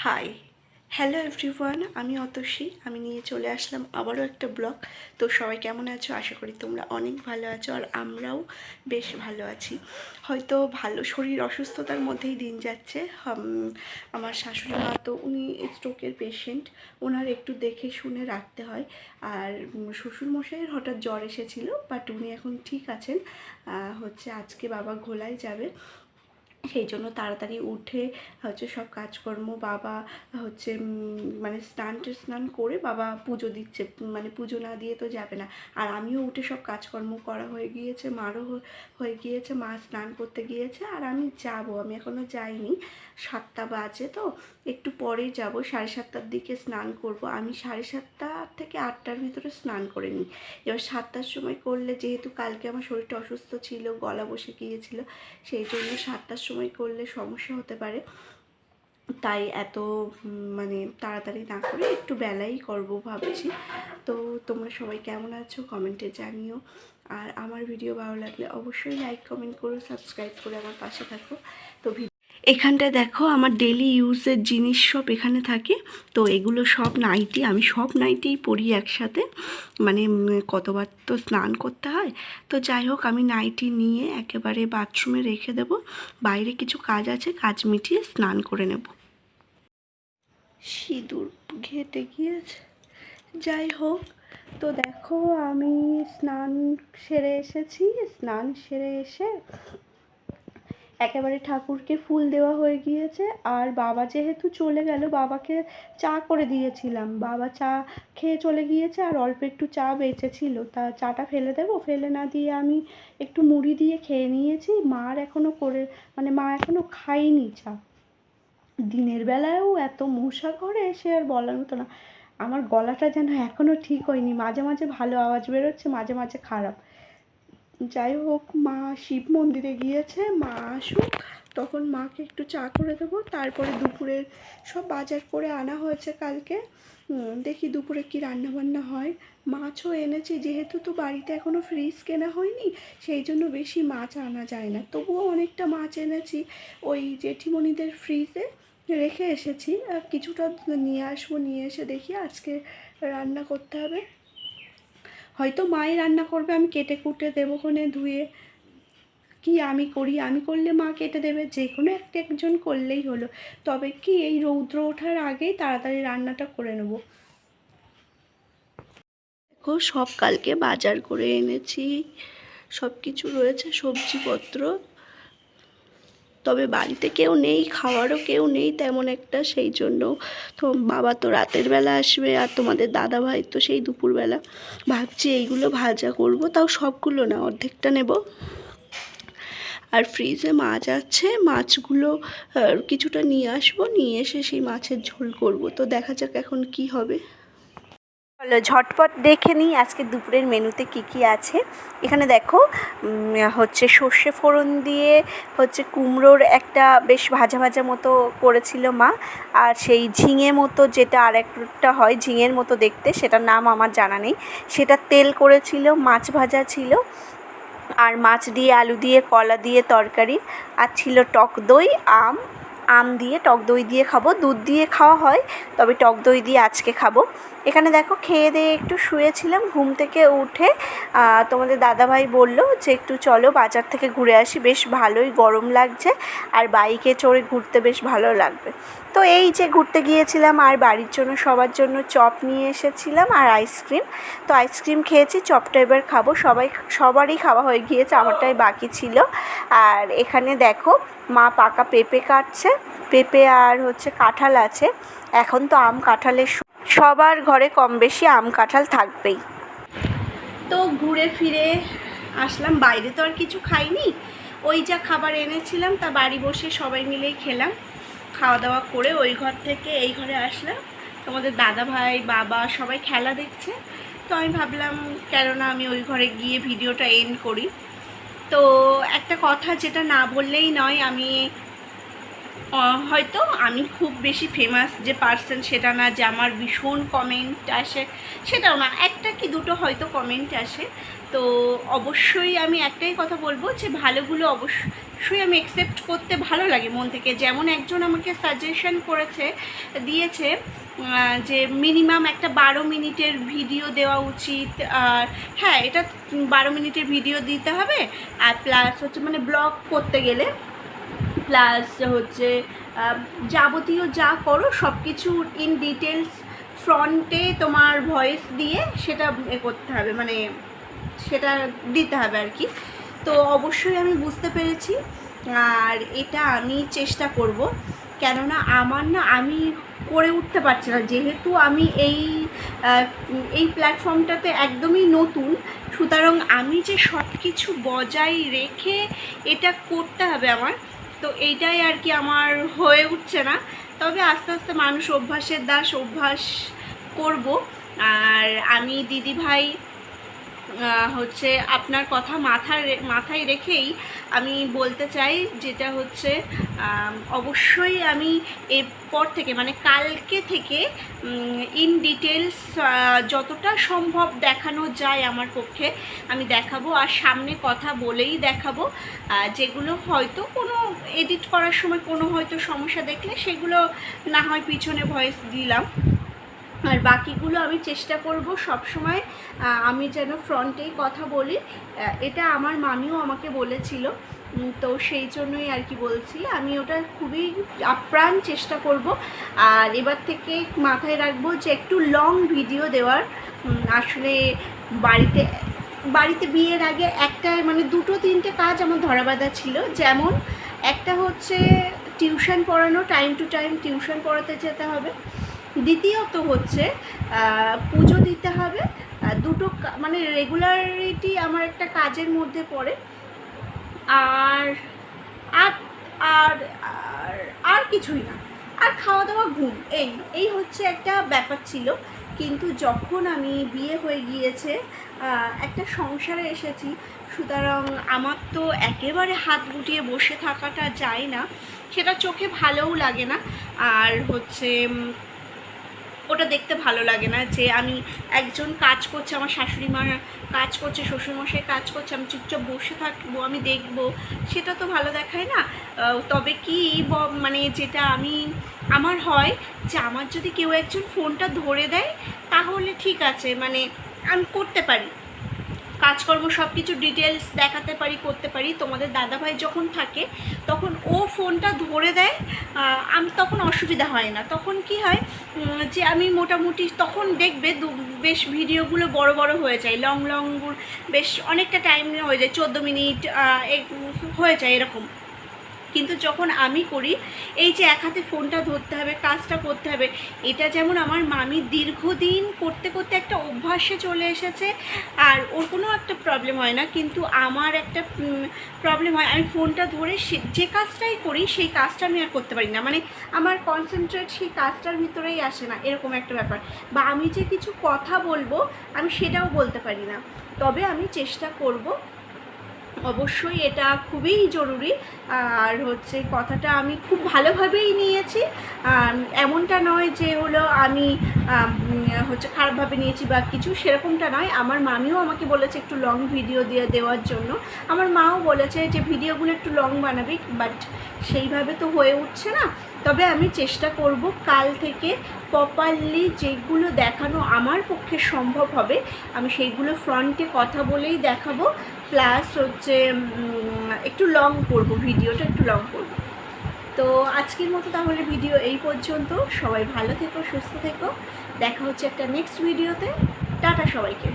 High, hello everyone, আমি অতসী। আমি নিয়ে চলে আসলাম আবারও একটা ব্লগ। তো সবাই কেমন আছো? আশা করি তোমরা অনেক ভালো আছো, আর আমরাও বেশ ভালো আছি। হয়তো ভালো শরীর অসুস্থতার মধ্যেই দিন যাচ্ছে। আমার শাশুড়ি মা তো উনি স্ট্রোকের পেশেন্ট, ওনার একটু দেখে শুনে রাখতে হয়। আর শ্বশুরমশাইয়ের হঠাৎ জ্বর এসেছিল, বাট উনি এখন ঠিক আছেন। আজকে বাবা ঘোলায় যাবে, সেই জন্য তাড়াতাড়ি উঠে সব কাজকর্ম বাবা মানে স্নান করে বাবা পুজো দিচ্ছে। মানে পুজো না দিয়ে তো যাবে না। আর আমিও উঠে সব কাজকর্ম করা হয়ে গিয়েছে, মারও হয়ে গিয়েছে। মা স্নান করতে গিয়েছে আর আমি আমি এখনও যাইনি। 7টা বাজে, তো একটু পরে যাব। 7:30টার দিকে স্নান করব। আমি 7:30 থেকে 8টার ভিতরে স্নান করে নিই। এবার 7টার সময় করলে, যেহেতু কালকে আমার শরীরটা অসুস্থ ছিল, গলা বসে গিয়েছিল, সেই জন্য 7টার সময় করলে সমস্যা হতে পারে। তাই এত মানে তাড়াতাড়ি না করে একটু বেলাই করব ভাবছি। তো তোমরা সবাই কেমন আছো কমেন্টে জানিও। আর আমার ভিডিও ভালো লাগলে অবশ্যই লাইক কমেন্ট করো, সাবস্ক্রাইব করে আমার পাশে থাকো। তো এখানটায় দেখো আমার ডেলি ইউজের জিনিস সব এখানে থাকে। তো এগুলো সব নাইটি, আমি সব নাইটিই পরি একসাথে। মানে কতবার তো স্নান করতে হয়। তো যাই হোক, আমি নাইটি নিয়ে একেবারে বাথরুমে রেখে দেব। বাইরে কিছু কাজ আছে, কাজ মিটিয়ে স্নান করে নেব। সিঁদুর ঘেটে গিয়েছে। যাই হোক, তো দেখো আমি স্নান সেরে এসেছি। স্নান সেরে এসে একেবারে ঠাকুরকে ফুল দেওয়া হয়ে গিয়েছে। আর বাবা যেহেতু চলে গেল, বাবাকে চা করে দিয়েছিলাম। বাবা চা খেয়ে চলে গিয়েছে, আর অল্প একটু চা বেঁচেছিল। তা চাটা ফেলে দেবো, ফেলে না দিয়ে আমি একটু মুড়ি দিয়ে খেয়ে নিয়েছি। মা এখনও খায়নি চা। দিনের বেলায়ও এত মশা করে, সে আর বলার মতো না। আমার গলাটা যেন এখনও ঠিক হয়নি, মাঝে মাঝে ভালো আওয়াজ বেরোচ্ছে, মাঝে মাঝে খারাপ। যাই হোক, মা শিব মন্দিরে গিয়েছে, মা আসুক তখন মাকে একটু চা করে দেবো। তারপরে দুপুরের সব বাজার করে আনা হয়েছে কালকে। দেখি দুপুরে কি রান্না বান্না হয়। মাছও এনেছি, যেহেতু তো বাড়িতে এখনও ফ্রিজ কেনা হয়নি, সেই জন্য বেশি মাছ আনা যায় না। তবুও অনেকটা মাছ এনেছি, ওই জেঠিমণিদের ফ্রিজে রেখে এসেছি। আর কিছুটা নিয়ে আসবো, নিয়ে এসে দেখি আজকে রান্না করতে হবে। হয়তো মাই রান্না করবে, আমি কেটে কুটে দেবো কোণে ধুয়ে। কি আমি করি, আমি করলে মা কেটে দেবে, যে কোনো একজন করলেই হলো। তবে কি এই রৌদ্র ওঠার আগেই তাড়াতাড়ি রান্নাটা করে নেব। দেখো সব কালকে বাজার করে এনেছি, সব কিছু রয়েছে সবজিপত্র। তবে বাড়িতে কেউ নেই, খাওয়ারও কেউ নেই তেমন একটা, সেই জন্য তো বাবা তো রাতের বেলা আসবে, আর তোমাদের দাদা ভাই তো সেই দুপুরবেলা। ভাবছি এইগুলো ভাজা করব, তাও সবগুলো না, অর্ধেকটা নেব। আর ফ্রিজে মাছ আছে, মাছগুলো কিছুটা নিয়ে আসবো, নিয়ে এসে সেই মাছের ঝোল করব। তো দেখা যাক এখন কি হবে। চলো ঝটপট দেখে নিই আজকে দুপুরের মেনুতে কি কি আছে। এখানে দেখো সর্ষে ফোড়ন দিয়ে কুমড়োর একটা বেশ ভাজা ভাজা মতো করেছিল মা। আর সেই ঝিঙে মতো যেটা আরেকটা হয় ঝিঙের মতো দেখতে, সেটার নাম আমার জানা নেই, সেটা তেল করেছিল। মাছ ভাজা ছিল, আর মাছ দিয়ে আলু দিয়ে কলা দিয়ে তরকারি, আর ছিল টক দই, আম দিয়ে টক দই দিয়ে খাবো। দুধ দিয়ে খাওয়া হয়, তবে টক দই দিয়ে আজকে খাবো। এখানে দেখো খেয়ে দিয়ে একটু শুয়েছিলাম, ঘুম থেকে উঠে তোমাদের দাদাভাই বললো যে একটু চলো বাজার থেকে ঘুরে আসি, বেশ ভালোই গরম লাগছে, আর বাইকে চড়ে ঘুরতে বেশ ভালো লাগবে। তো এই যে ঘুরতে গিয়েছিলাম, আর বাড়ির জন্য সবার জন্য চপ নিয়ে এসেছিলাম আর আইসক্রিম। তো আইসক্রিম খেয়েছি, চপটা এবার খাবো। সবারই খাওয়া হয়ে গিয়েছে, আমারটাই বাকি ছিল। আর এখানে দেখো মা পাকা পেঁপে কাটছে, পেঁপে আর কাঁঠাল আছে। এখন তো আম কাঁঠালের সবার ঘরে কম বেশি আম কাঁঠাল থাকবেই। তো ঘুরে ফিরে আসলাম, বাইরে তো আর কিছু খাইনি, ওই যা খাবার এনেছিলাম তা বাড়ি বসে সবাই মিলেই খেলাম। খাওয়া দাওয়া করে ওই ঘর থেকে এই ঘরে আসলাম। তোমাদের দাদা ভাই বাবা সবাই খেলা দেখছে, তো আমি ভাবলাম কেননা আমি ওই ঘরে গিয়ে ভিডিওটা এন্ড করি। তো একটা কথা যেটা না বললেই নয়, হয়তো আমি খুব বেশি ফেমাস যে পার্সন সেটা না, যে আমার ভীষণ কমেন্ট আসে সেটাও না, একটা কি দুটো হয়তো কমেন্ট আসে। তো অবশ্যই আমি একটাই কথা বলবো যে ভালোগুলো অবশ্যই অবশ্যই আমি অ্যাকসেপ্ট করতে ভালো লাগে মন থেকে। যেমন একজন আমাকে সাজেশন দিয়েছে যে মিনিমাম একটা 12 মিনিটের ভিডিও দেওয়া উচিত। আর হ্যাঁ, এটা 12 মিনিটের ভিডিও দিতে হবে। আর প্লাস হচ্ছে মানে ব্লগ করতে গেলে প্লাস হচ্ছে যাবতীয় যা করো সব কিছু ইন ডিটেলস ফ্রন্টে তোমার ভয়েস দিয়ে সেটা করতে হবে, মানে সেটা দিতে হবে আর কি। তো অবশ্যই আমি বুঝতে পেরেছি, আর এটা আমি চেষ্টা করব। কেননা আমি করে উঠতে পারছি না, যেহেতু আমি এই প্ল্যাটফর্মটাতে একদমই নতুন, সুতরাং আমি যে সব কিছু বজায় রেখে এটা করতে হবে আমার, তো এইটাই আর কি আমার হয়ে উঠছে না। তবে আস্তে আস্তে মানুষ অভ্যাসের দাস, অভ্যাস করব। আর আমি দিদিভাই হচ্ছে আপনার কথা মাথায় রেখেই আমি বলতে চাই, যেটা হচ্ছে অবশ্যই আমি এরপর থেকে মানে কালকে থেকে ইন ডিটেলস যতটা সম্ভব দেখানো যায় আমার পক্ষে আমি দেখাবো। আর সামনে কথা বলেই দেখাবো। যেগুলো হয়তো কোনো এডিট করার সময় কোনো হয়তো সমস্যা দেখলে সেগুলো না হয় পিছনে ভয়েস দিলাম, আর বাকিগুলো আমি চেষ্টা করব সব সময় আমি যেন ফ্রন্টেই কথা বলি। এটা আমার মামিও আমাকে বলেছিল, তো সেই জন্যই আর কি বলছি। আমি ওটা খুবই আপ্রাণ চেষ্টা করব। আর এবার থেকে মাথায় রাখবো যে একটু লং ভিডিও দেওয়ার। আসলে বাড়িতে বিয়ের আগে একটা মানে 2-3টে কাজ আমার ধরাবাঁধা ছিল। যেমন একটা হচ্ছে টিউশন পড়ানো, টাইম টু টাইম টিউশন পড়াতে যেতে হবে। দ্বিতীয়ত হচ্ছে পুজো দিতে হবে। দুটো মানে রেগুলারিটি আমার একটা কাজের মধ্যে পড়ে। আর আর আর আর কিছুই না। আর খাওয়া দাওয়া, ঘুম, এই হচ্ছে একটা ব্যাপার ছিল। কিন্তু যখন আমি বিয়ে হয়ে গিয়েছে, একটা সংসারে এসেছি, সুতরাং আমার তো একেবারে হাত গুটিয়ে বসে থাকাটা যায় না, সেটা চোখে ভালোও লাগে না। আর হচ্ছে ওটা দেখতে ভালো লাগে না যে আমি একজন কাজ করছে, আমার শাশুড়ি মা কাজ করছে, শ্বশুরমশাই কাজ করছে, আমি চুপচাপ বসে থাকবো, আমি দেখবো, সেটা তো ভালো দেখায় না। তবে কি মানে যেটা আমার হয় যে আমার যদি কেউ একজন ফোনটা ধরে দেয় তাহলে ঠিক আছে, মানে আমি করতে পারি কাজকর্ম, সব কিছু ডিটেলস দেখাতে পারি, করতে পারি। তোমাদের দাদাভাই যখন থাকে তখন ও ফোনটা ধরে দেয়, আমি তখন অসুবিধা হয় না। তখন কি হয় যে আমি মোটামুটি তখন দেখবে বেশ ভিডিওগুলো বড় বড় হয়ে যায়, লং বেশ অনেকটা টাইম হয়ে যায়, 14 মিনিট হয়ে যায় এরকম। কিন্তু যখন আমি করি, এই যে এক হাতে ফোনটা ধরতে হবে, কাজটা করতে হবে, এটা যেমন আমার মামি দীর্ঘদিন করতে করতে একটা অভ্যাসে চলে এসেছে, আর ওর কোনো একটা প্রবলেম হয় না। কিন্তু আমার একটা প্রবলেম হয়, আমি ফোনটা ধরে যে কাজটাই করি সেই কাজটা আমি আর করতে পারি না, মানে আমার কনসেন্ট্রেট সেই কাজটার ভিতরেই আসে না, এরকম একটা ব্যাপার। বা আমি যে কিছু কথা বলবো আমি সেটাও বলতে পারি না। তবে আমি চেষ্টা করব, অবশ্যই এটা খুবই জরুরি। আর হচ্ছে কথাটা আমি খুব ভালোভাবেই নিয়েছি, এমনটা নয় যে হলো আমি হচ্ছে খারাপভাবে নিয়েছি বা কিছু, সেরকমটা নয়। আমার মামিও আমাকে বলেছে একটু লং ভিডিও দেওয়ার জন্য, আমার মাও বলেছে যে ভিডিওগুলো একটু লং বানাবি, বাট সেইভাবে তো হয়ে উঠছে না। তবে আমি চেষ্টা করব কাল থেকে প্রপারলি যেগুলো দেখানো আমার পক্ষে সম্ভব হবে আমি সেইগুলো ফ্রন্টে কথা বলেই দেখাবো। প্লাস হচ্ছে একটু লং করব, ভিডিওটা একটু লং করব। তো আজকের মতো তাহলে ভিডিও এই পর্যন্ত। সবাই ভালো থেকো, সুস্থ থেকো, দেখা হচ্ছে একটা নেক্সট ভিডিওতে। টাটা সবাইকে।